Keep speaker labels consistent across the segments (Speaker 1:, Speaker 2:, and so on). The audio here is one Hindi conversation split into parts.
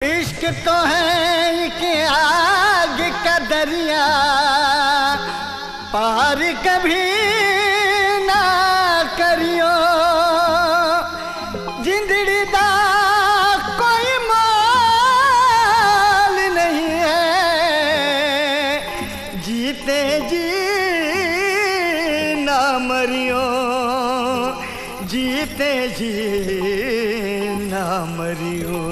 Speaker 1: इश्क तो है कि आग का दरिया पार कभी ना करियो, जिंदड़ी दा कोई मोल नहीं है, जीते जी ना मरियो, जीते जी ना मरियो।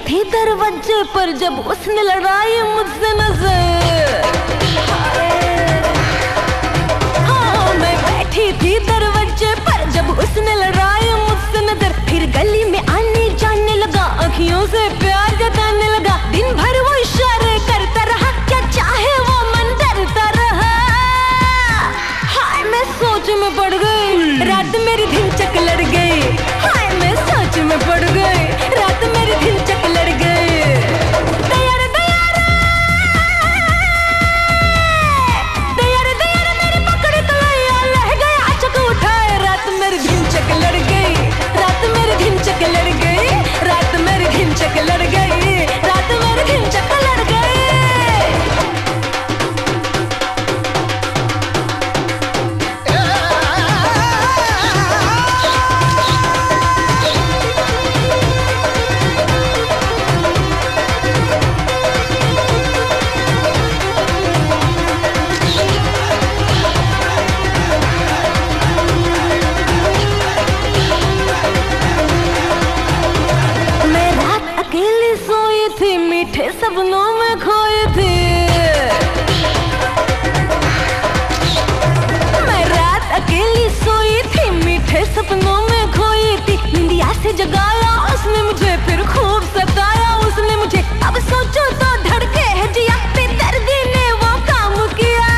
Speaker 2: थी दरवाजे पर जब उसने लड़ाई मुझसे नजर, हाँ मैं बैठी थी दरवाजे पर जब उसने लड़ाई मुझसे नजर, फिर गली में आने जाने लगा, आँखियों से प्यार जताने लगा, दिन भर वो इशारे करता रहा, क्या चाहे वो मन डरता रहा। हाय मैं सोच में पड़ गई, रात मेरी दिन चक लड़ गई, हाय मैं सोच में पड़ गई, रात मेरी दिन चक लड़ गई। मेरी पकड़ कलैया लह गया चक उठाए, रात मेरी दिन चक लड़ गई, रात मेरी दिन चक लड़ गई, रात मेरी दिन चक लड़ गई, रात मेरी दिन चक लड़ गई। मीठे सपनों में खोई थी मैं, रात अकेली सोई थी, मीठे सपनों में खोई थी, निंदिया से जगाया उसने मुझे, फिर खूब सताया उसने मुझे, अब सोचो तो धड़के है जिया, बेदर्दी ने वो काम किया,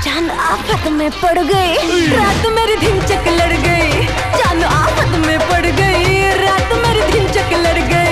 Speaker 2: जान आफत में पड़ गई, रात मेरी दिन चक लड़ गई, जान आफत में पड़ गई, रात मेरी दिन चक लड़ गई।